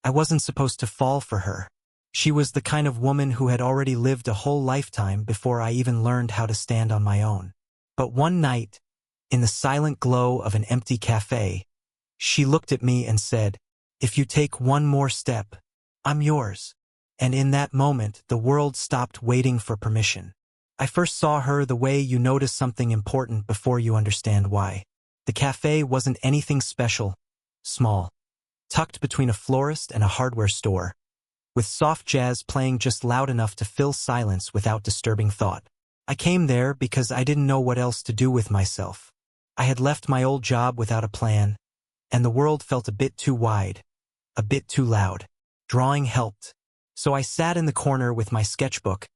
I wasn't supposed to fall for her. She was the kind of woman who had already lived a whole lifetime before I even learned how to stand on my own. But one night, in the silent glow of an empty cafe, she looked at me and said, "If you take one more step, I'm yours." And in that moment, the world stopped waiting for permission. I first saw her the way you notice something important before you understand why. The cafe wasn't anything special, small, tucked between a florist and a hardware store, with soft jazz playing just loud enough to fill silence without disturbing thought. I came there because I didn't know what else to do with myself. I had left my old job without a plan, and the world felt a bit too wide, a bit too loud. Drawing helped. So I sat in the corner with my sketchbook,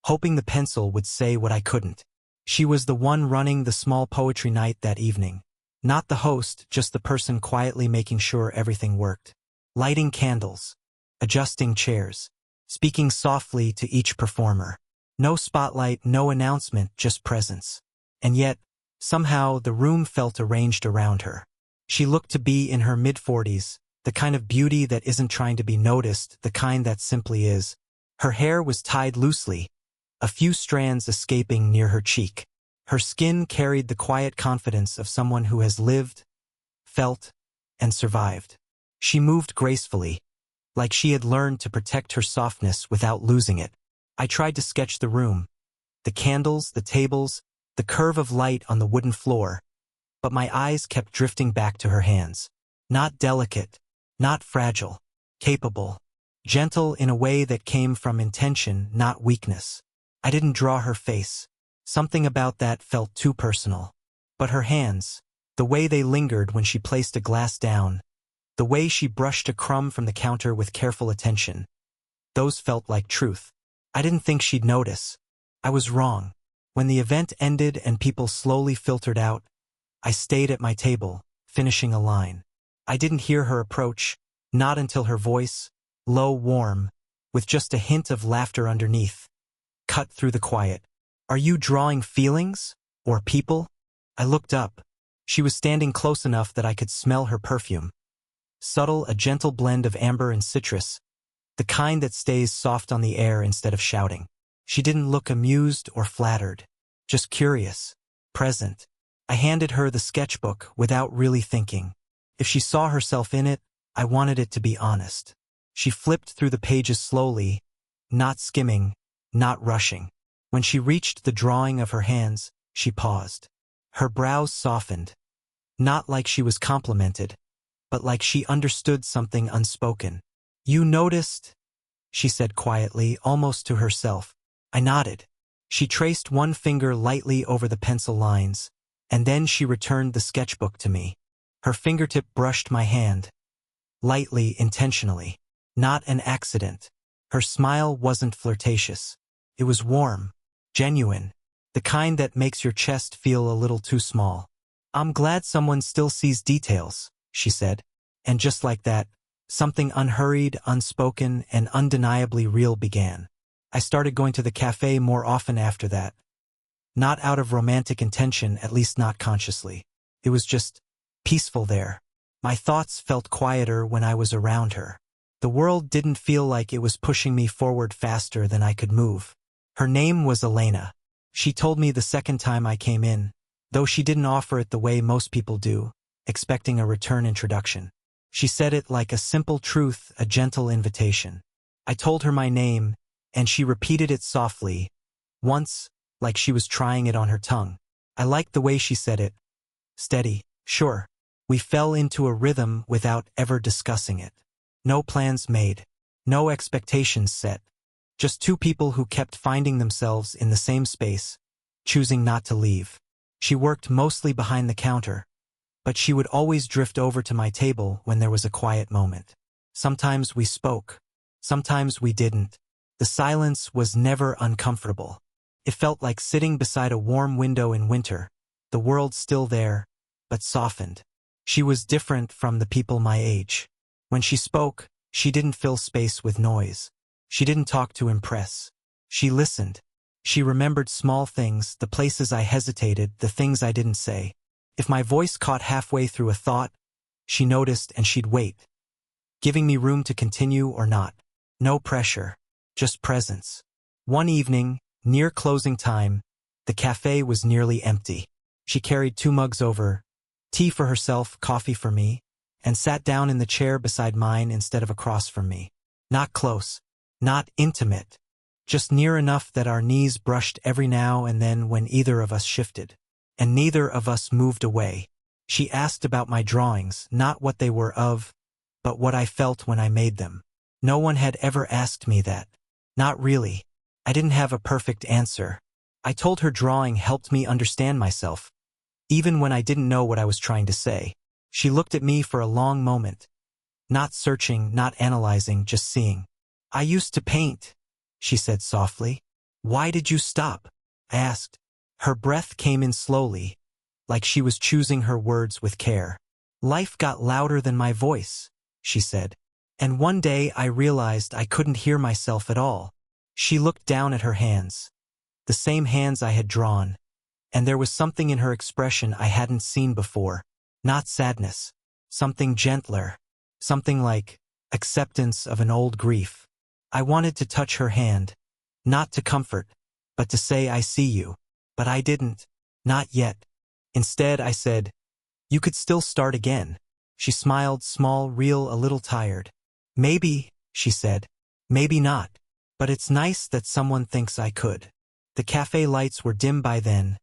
hoping the pencil would say what I couldn't. She was the one running the small poetry night that evening. Not the host, just the person quietly making sure everything worked. Lighting candles, adjusting chairs, speaking softly to each performer. No spotlight, no announcement, just presence. And yet, somehow, the room felt arranged around her. She looked to be in her mid-40s, the kind of beauty that isn't trying to be noticed, the kind that simply is. Her hair was tied loosely, a few strands escaping near her cheek. Her skin carried the quiet confidence of someone who has lived, felt, and survived. She moved gracefully, like she had learned to protect her softness without losing it. I tried to sketch the room, the candles, the tables, the curve of light on the wooden floor, but my eyes kept drifting back to her hands. Not delicate, not fragile, capable, gentle in a way that came from intention, not weakness. I didn't draw her face. Something about that felt too personal. But her hands, the way they lingered when she placed a glass down, the way she brushed a crumb from the counter with careful attention, those felt like truth. I didn't think she'd notice. I was wrong. When the event ended and people slowly filtered out, I stayed at my table, finishing a line. I didn't hear her approach, not until her voice, low, warm, with just a hint of laughter underneath, cut through the quiet. "Are you drawing feelings? Or people?" I looked up. She was standing close enough that I could smell her perfume. Subtle, a gentle blend of amber and citrus, the kind that stays soft on the air instead of shouting. She didn't look amused or flattered, just curious, present. I handed her the sketchbook without really thinking. If she saw herself in it, I wanted it to be honest. She flipped through the pages slowly, not skimming, not rushing. When she reached the drawing of her hands, she paused. Her brows softened, not like she was complimented, but like she understood something unspoken. "You noticed?" she said quietly, almost to herself. I nodded. She traced one finger lightly over the pencil lines, and then she returned the sketchbook to me. Her fingertip brushed my hand, lightly, intentionally. Not an accident. Her smile wasn't flirtatious. It was warm, genuine, the kind that makes your chest feel a little too small. "I'm glad someone still sees details," she said. And just like that, something unhurried, unspoken, and undeniably real began. I started going to the cafe more often after that. Not out of romantic intention, at least not consciously. It was just peaceful there. My thoughts felt quieter when I was around her. The world didn't feel like it was pushing me forward faster than I could move. Her name was Elena. She told me the second time I came in, though she didn't offer it the way most people do, expecting a return introduction. She said it like a simple truth, a gentle invitation. I told her my name, and she repeated it softly, once, like she was trying it on her tongue. I liked the way she said it. Steady, sure. We fell into a rhythm without ever discussing it. No plans made. No expectations set. Just two people who kept finding themselves in the same space, choosing not to leave. She worked mostly behind the counter, but she would always drift over to my table when there was a quiet moment. Sometimes we spoke. Sometimes we didn't. The silence was never uncomfortable. It felt like sitting beside a warm window in winter, the world still there, but softened. She was different from the people my age. When she spoke, she didn't fill space with noise. She didn't talk to impress. She listened. She remembered small things, the places I hesitated, the things I didn't say. If my voice caught halfway through a thought, she noticed and she'd wait. giving me room to continue or not. No pressure, just presence. One evening, near closing time, the cafe was nearly empty. She carried 2 mugs over, tea for herself, coffee for me, and sat down in the chair beside mine instead of across from me. Not close, not intimate, just near enough that our knees brushed every now and then when either of us shifted. And neither of us moved away. She asked about my drawings, not what they were of, but what I felt when I made them. No one had ever asked me that. Not really. I didn't have a perfect answer. I told her drawing helped me understand myself, even when I didn't know what I was trying to say. She looked at me for a long moment. Not searching, not analyzing, just seeing. I used to paint, she said softly. Why did you stop? I asked. Her breath came in slowly, like she was choosing her words with care. Life got louder than my voice, she said. And one day I realized I couldn't hear myself at all. She looked down at her hands, the same hands I had drawn, and there was something in her expression I hadn't seen before. Not sadness, something gentler, something like acceptance of an old grief. I wanted to touch her hand, not to comfort, but to say I see you. But I didn't. Not yet. Instead, I said, you could still start again. She smiled, small, real, a little tired. Maybe, she said. Maybe not. But it's nice that someone thinks I could. The cafe lights were dim by then,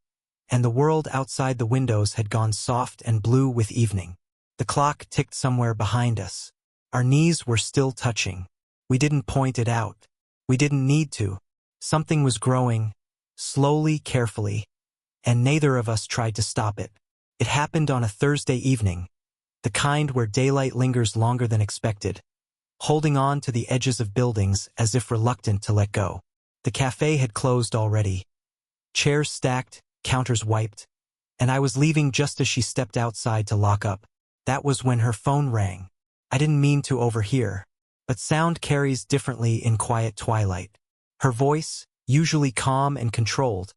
and the world outside the windows had gone soft and blue with evening. The clock ticked somewhere behind us. Our knees were still touching. We didn't point it out. We didn't need to. Something was growing, slowly, carefully, and neither of us tried to stop it. It happened on a Thursday evening, the kind where daylight lingers longer than expected, holding on to the edges of buildings as if reluctant to let go. The cafe had closed already. Chairs stacked, counters wiped, and I was leaving just as she stepped outside to lock up. That was when her phone rang. I didn't mean to overhear, but sound carries differently in quiet twilight. Her voice, usually calm and controlled,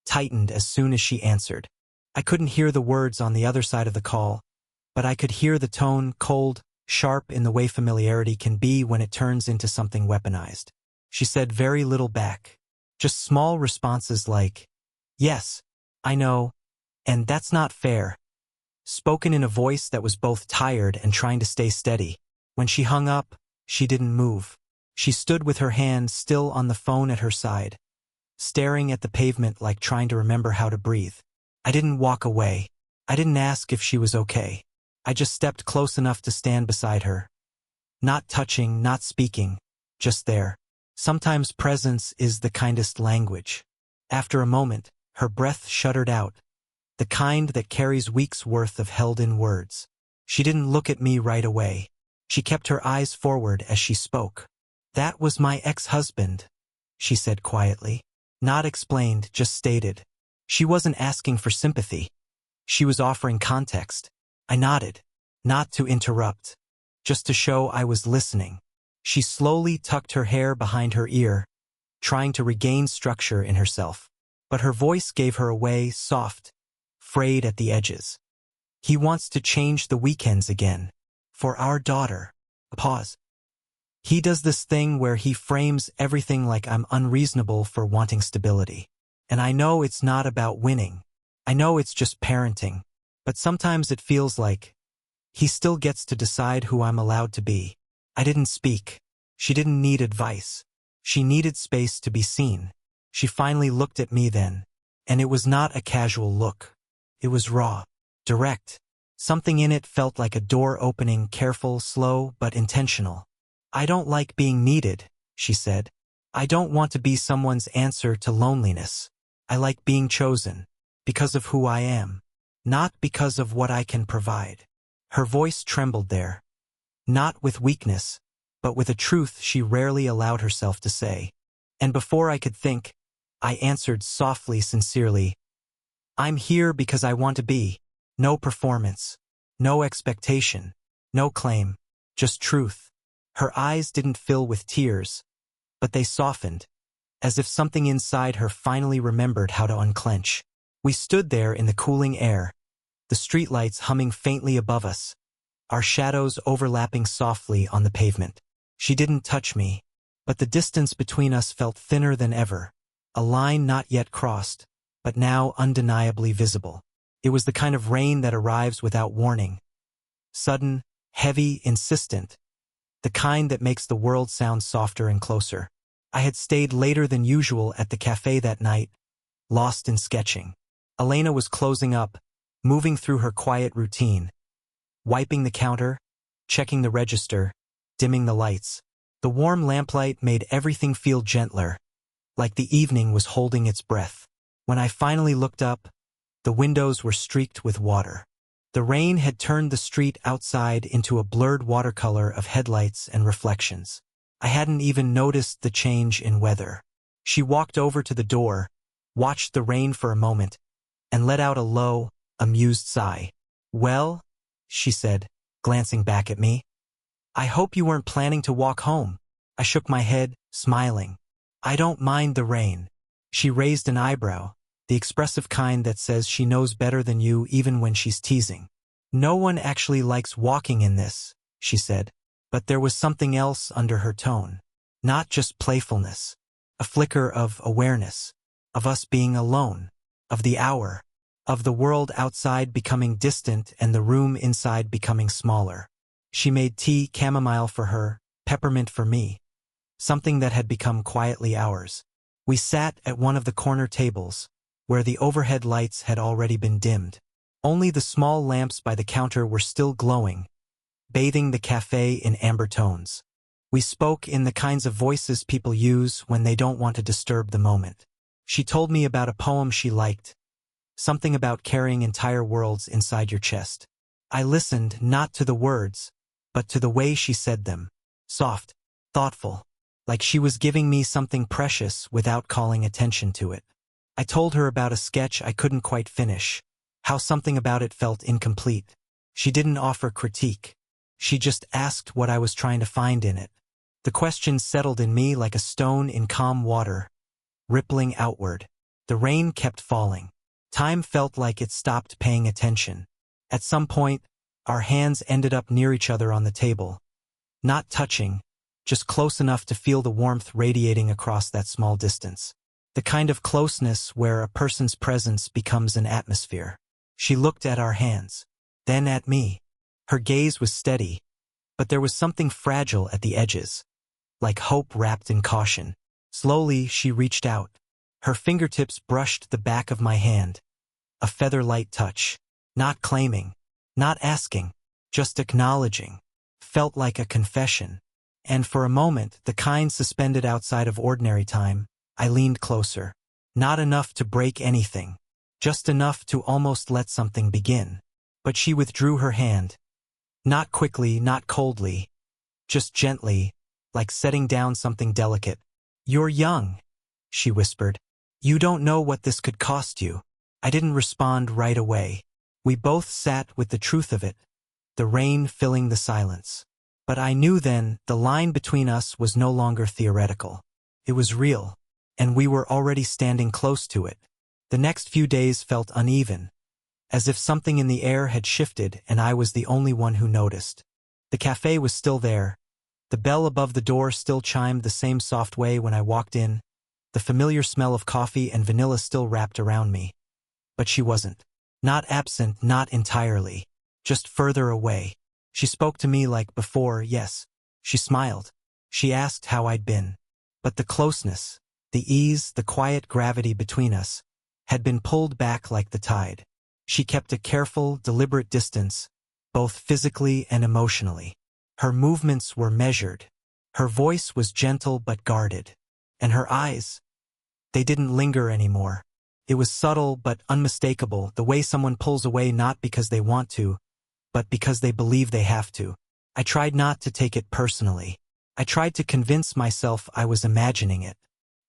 tightened as soon as she answered. I couldn't hear the words on the other side of the call, but I could hear the tone, cold, sharp in the way familiarity can be when it turns into something weaponized. She said very little back, just small responses like, yes, I know, and that's not fair, spoken in a voice that was both tired and trying to stay steady. When she hung up, she didn't move. She stood with her hand still on the phone at her side, staring at the pavement like trying to remember how to breathe. I didn't walk away. I didn't ask if she was okay. I just stepped close enough to stand beside her. Not touching, not speaking, just there. Sometimes presence is the kindest language. After a moment, her breath shuddered out, the kind that carries weeks' worth of held-in words. She didn't look at me right away. She kept her eyes forward as she spoke. That was my ex-husband, she said quietly. Not explained, just stated. She wasn't asking for sympathy. She was offering context. I nodded, not to interrupt, just to show I was listening. She slowly tucked her hair behind her ear, trying to regain structure in herself. But her voice gave her away, soft, frayed at the edges. He wants to change the weekends again. For our daughter. A pause. He does this thing where he frames everything like I'm unreasonable for wanting stability. And I know it's not about winning. I know it's just parenting. But sometimes it feels like he still gets to decide who I'm allowed to be. I didn't speak. She didn't need advice. She needed space to be seen. She finally looked at me then, and it was not a casual look. It was raw, direct. Something in it felt like a door opening, careful, slow, but intentional. I don't like being needed, she said. I don't want to be someone's answer to loneliness. I like being chosen, because of who I am, not because of what I can provide. Her voice trembled there, not with weakness, but with a truth she rarely allowed herself to say. And before I could think, I answered softly, sincerely, I'm here because I want to be. No performance, no expectation, no claim, just truth. Her eyes didn't fill with tears, but they softened, as if something inside her finally remembered how to unclench. We stood there in the cooling air, the streetlights humming faintly above us, our shadows overlapping softly on the pavement. She didn't touch me, but the distance between us felt thinner than ever, a line not yet crossed, but now undeniably visible. It was the kind of rain that arrives without warning. Sudden, heavy, insistent. The kind that makes the world sound softer and closer. I had stayed later than usual at the cafe that night, lost in sketching. Elena was closing up, moving through her quiet routine, wiping the counter, checking the register, dimming the lights. The warm lamplight made everything feel gentler, like the evening was holding its breath. When I finally looked up, the windows were streaked with water. The rain had turned the street outside into a blurred watercolor of headlights and reflections. I hadn't even noticed the change in weather. She walked over to the door, watched the rain for a moment, and let out a low, amused sigh. "Well," she said, glancing back at me. "I hope you weren't planning to walk home." I shook my head, smiling. "I don't mind the rain." She raised an eyebrow, the expressive kind that says she knows better than you even when she's teasing. "No one actually likes walking in this," she said. But there was something else under her tone. Not just playfulness. A flicker of awareness. Of us being alone. Of the hour. Of the world outside becoming distant and the room inside becoming smaller. She made tea, chamomile for her, peppermint for me. Something that had become quietly ours. We sat at one of the corner tables, where the overhead lights had already been dimmed. Only the small lamps by the counter were still glowing, bathing the cafe in amber tones. We spoke in the kinds of voices people use when they don't want to disturb the moment. She told me about a poem she liked, something about carrying entire worlds inside your chest. I listened not to the words, but to the way she said them. Soft, thoughtful, like she was giving me something precious without calling attention to it. I told her about a sketch I couldn't quite finish, how something about it felt incomplete. She didn't offer critique. She just asked what I was trying to find in it. The question settled in me like a stone in calm water, rippling outward. The rain kept falling. Time felt like it stopped paying attention. At some point, our hands ended up near each other on the table. Not touching, just close enough to feel the warmth radiating across that small distance. The kind of closeness where a person's presence becomes an atmosphere. She looked at our hands, then at me. Her gaze was steady, but there was something fragile at the edges, like hope wrapped in caution. Slowly, she reached out. Her fingertips brushed the back of my hand, a feather-light touch. Not claiming, not asking, just acknowledging. Felt like a confession. And for a moment, the kind suspended outside of ordinary time, I leaned closer. Not enough to break anything, just enough to almost let something begin. But she withdrew her hand. Not quickly, not coldly, just gently, like setting down something delicate. "You're young," she whispered. "You don't know what this could cost you." I didn't respond right away. We both sat with the truth of it, the rain filling the silence. But I knew then the line between us was no longer theoretical. It was real, and we were already standing close to it. The next few days felt uneven, as if something in the air had shifted and I was the only one who noticed. The cafe was still there. The bell above the door still chimed the same soft way when I walked in. The familiar smell of coffee and vanilla still wrapped around me. But she wasn't. Not absent, not entirely. Just further away. She spoke to me like before, yes. She smiled. She asked how I'd been. But the closeness, the ease, the quiet gravity between us, had been pulled back like the tide. She kept a careful, deliberate distance, both physically and emotionally. Her movements were measured. Her voice was gentle but guarded. And her eyes, they didn't linger anymore. It was subtle but unmistakable, the way someone pulls away not because they want to, but because they believe they have to. I tried not to take it personally. I tried to convince myself I was imagining it.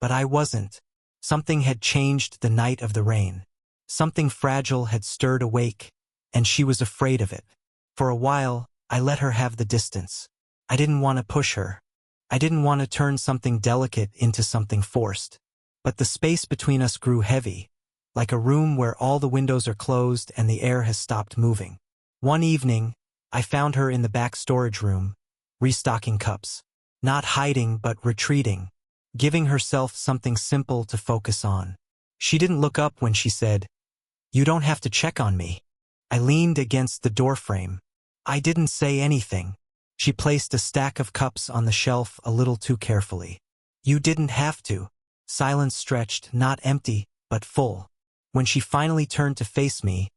But I wasn't. Something had changed the night of the rain. Something fragile had stirred awake, and she was afraid of it. For a while, I let her have the distance. I didn't want to push her. I didn't want to turn something delicate into something forced. But the space between us grew heavy, like a room where all the windows are closed and the air has stopped moving. One evening, I found her in the back storage room, restocking cups. Not hiding but retreating, giving herself something simple to focus on. She didn't look up when she said, "You don't have to check on me." I leaned against the doorframe. I didn't say anything. She placed a stack of cups on the shelf a little too carefully. "You didn't have to." Silence stretched, not empty, but full. When she finally turned to face me,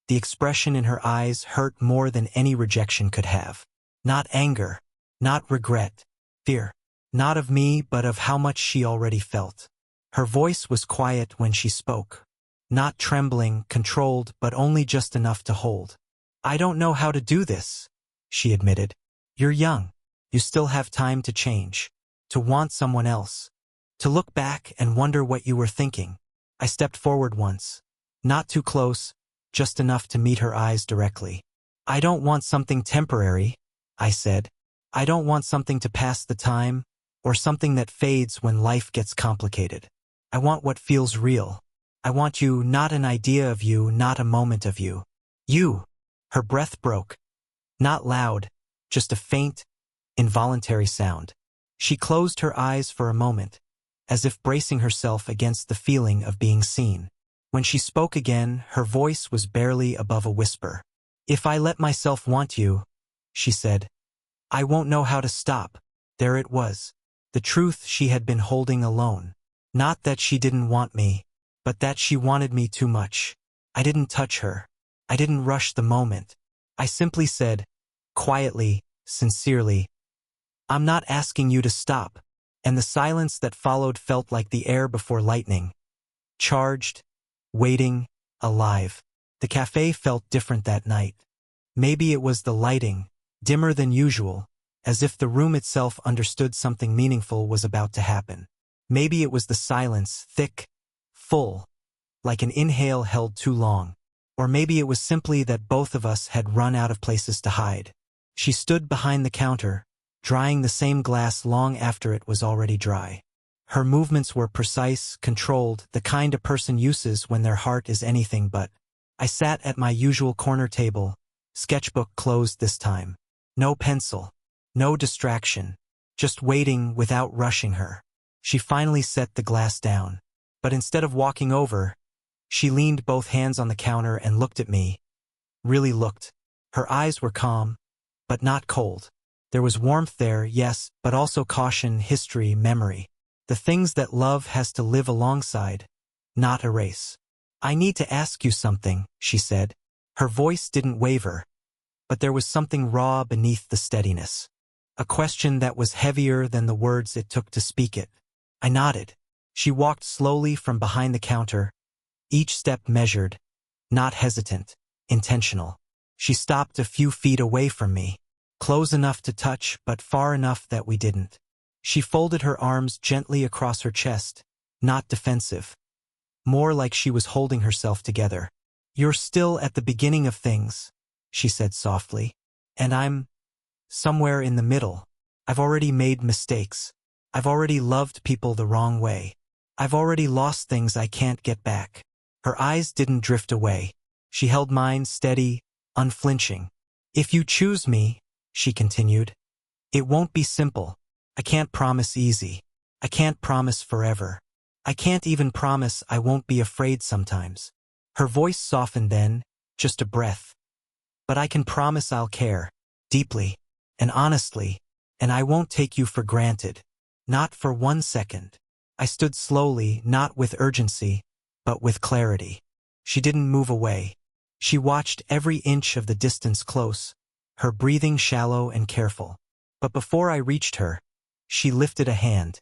the expression in her eyes hurt more than any rejection could have. Not anger, not regret, fear. Not of me, but of how much she already felt. Her voice was quiet when she spoke. Not trembling, controlled, but only just enough to hold. "I don't know how to do this," she admitted. "You're young. You still have time to change. To want someone else. To look back and wonder what you were thinking." I stepped forward once. Not too close, just enough to meet her eyes directly. "I don't want something temporary," I said. "I don't want something to pass the time, or something that fades when life gets complicated. I want what feels real. I want you, not an idea of you, not a moment of you. You." Her breath broke. Not loud, just a faint, involuntary sound. She closed her eyes for a moment, as if bracing herself against the feeling of being seen. When she spoke again, her voice was barely above a whisper. "If I let myself want you," she said, "I won't know how to stop." There it was. The truth she had been holding alone. Not that she didn't want me, but that she wanted me too much. I didn't touch her. I didn't rush the moment. I simply said, quietly, sincerely, "I'm not asking you to stop." And the silence that followed felt like the air before lightning. Charged, waiting, alive. The cafe felt different that night. Maybe it was the lighting, dimmer than usual, as if the room itself understood something meaningful was about to happen. Maybe it was the silence, thick, full, like an inhale held too long. Or maybe it was simply that both of us had run out of places to hide. She stood behind the counter, drying the same glass long after it was already dry. Her movements were precise, controlled, the kind a person uses when their heart is anything but. I sat at my usual corner table, sketchbook closed this time. No pencil, no distraction, just waiting without rushing her. She finally set the glass down. But instead of walking over, she leaned both hands on the counter and looked at me. Really looked. Her eyes were calm, but not cold. There was warmth there, yes, but also caution, history, memory. The things that love has to live alongside, not erase. "I need to ask you something," she said. Her voice didn't waver, but there was something raw beneath the steadiness. A question that was heavier than the words it took to speak it. I nodded. She walked slowly from behind the counter, each step measured, not hesitant, intentional. She stopped a few feet away from me, close enough to touch but far enough that we didn't. She folded her arms gently across her chest, not defensive. More like she was holding herself together. "You're still at the beginning of things," she said softly. "And I'm somewhere in the middle. I've already made mistakes. I've already loved people the wrong way. I've already lost things I can't get back." Her eyes didn't drift away. She held mine steady, unflinching. "If you choose me," she continued, "it won't be simple. I can't promise easy. I can't promise forever. I can't even promise I won't be afraid sometimes." Her voice softened then, just a breath. "But I can promise I'll care, deeply, and honestly, and I won't take you for granted. Not for 1 second." I stood slowly, not with urgency, but with clarity. She didn't move away. She watched every inch of the distance close, her breathing shallow and careful. But before I reached her, she lifted a hand.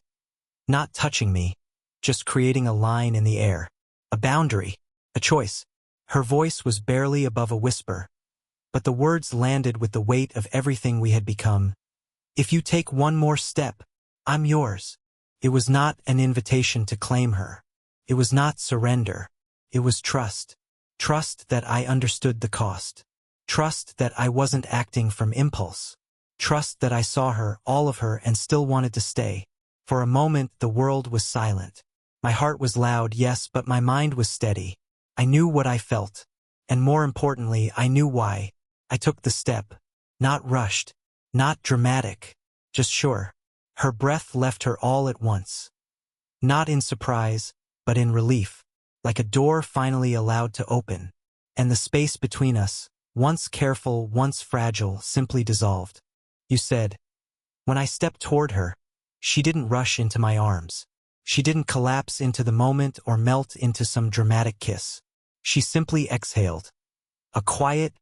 Not touching me, just creating a line in the air. A boundary, a choice. Her voice was barely above a whisper, but the words landed with the weight of everything we had become. "If you take one more step, I'm yours." It was not an invitation to claim her. It was not surrender. It was trust. Trust that I understood the cost. Trust that I wasn't acting from impulse. Trust that I saw her, all of her, and still wanted to stay. For a moment, the world was silent. My heart was loud, yes, but my mind was steady. I knew what I felt. And more importantly, I knew why. I took the step, Not rushed, not dramatic, just sure. Her breath left her all at once. Not in surprise, but in relief, like a door finally allowed to open. And the space between us, once careful, once fragile, simply dissolved. You said. When I stepped toward her, she didn't rush into my arms. She didn't collapse into the moment or melt into some dramatic kiss. She simply exhaled. A quiet,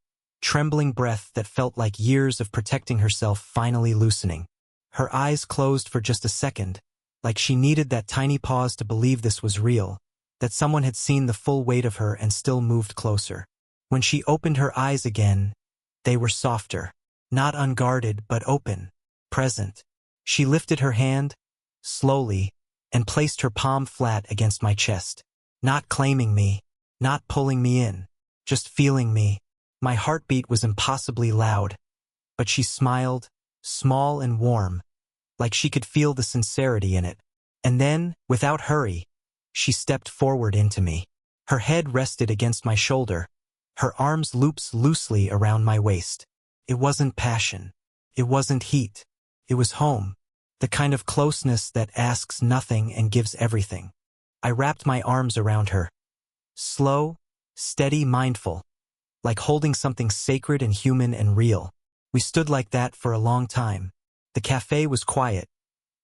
trembling breath that felt like years of protecting herself finally loosening. Her eyes closed for just a second, like she needed that tiny pause to believe this was real, that someone had seen the full weight of her and still moved closer. When she opened her eyes again, they were softer, not unguarded but open, present. She lifted her hand, slowly, and placed her palm flat against my chest. Not claiming me, not pulling me in, just feeling me. My heartbeat was impossibly loud, but she smiled, small and warm, like she could feel the sincerity in it. And then, without hurry, she stepped forward into me. Her head rested against my shoulder, her arms looped loosely around my waist. It wasn't passion. It wasn't heat. It was home, the kind of closeness that asks nothing and gives everything. I wrapped my arms around her. Slow, steady, mindful, like holding something sacred and human and real. We stood like that for a long time. The cafe was quiet,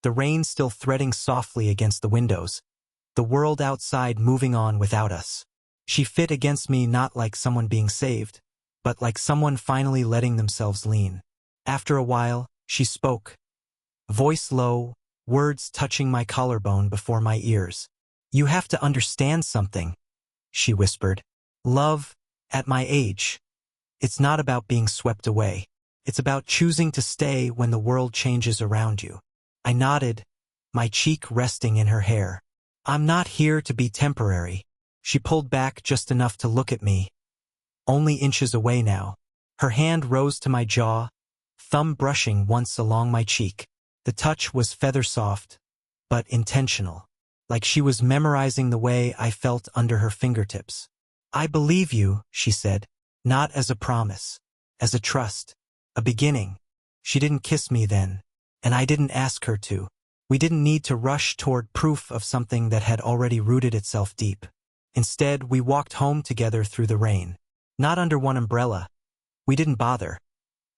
the rain still threading softly against the windows, the world outside moving on without us. She fit against me not like someone being saved, but like someone finally letting themselves lean. After a while, she spoke. Voice low, words touching my collarbone before my ears. You have to understand something, she whispered. Love, at my age, it's not about being swept away. It's about choosing to stay when the world changes around you. I nodded, my cheek resting in her hair. I'm not here to be temporary. She pulled back just enough to look at me. Only inches away now. Her hand rose to my jaw, thumb brushing once along my cheek. The touch was feather-soft, but intentional, like she was memorizing the way I felt under her fingertips. I believe you, she said, not as a promise, as a trust, a beginning. She didn't kiss me then, and I didn't ask her to. We didn't need to rush toward proof of something that had already rooted itself deep. Instead, we walked home together through the rain. Not under one umbrella. We didn't bother.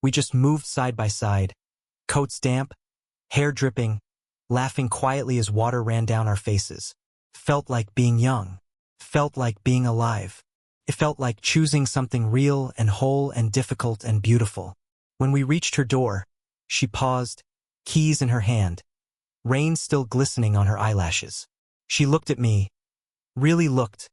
We just moved side by side, coats damp, hair dripping, laughing quietly as water ran down our faces. Felt like being young. Felt like being alive. It felt like choosing something real and whole and difficult and beautiful. When we reached her door, she paused, keys in her hand, rain still glistening on her eyelashes. She looked at me, really looked,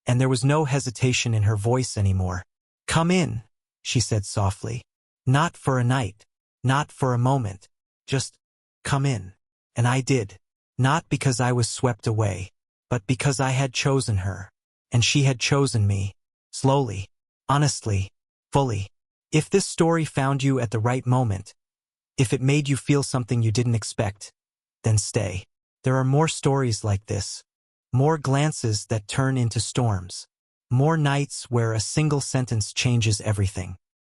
and there was no hesitation in her voice anymore. Come in, she said softly. Not for a night, not for a moment, just come in. And I did, not because I was swept away, but because I had chosen her, and she had chosen me, slowly, honestly, fully. If this story found you at the right moment, if it made you feel something you didn't expect, then stay. There are more stories like this, more glances that turn into storms, more nights where a single sentence changes everything.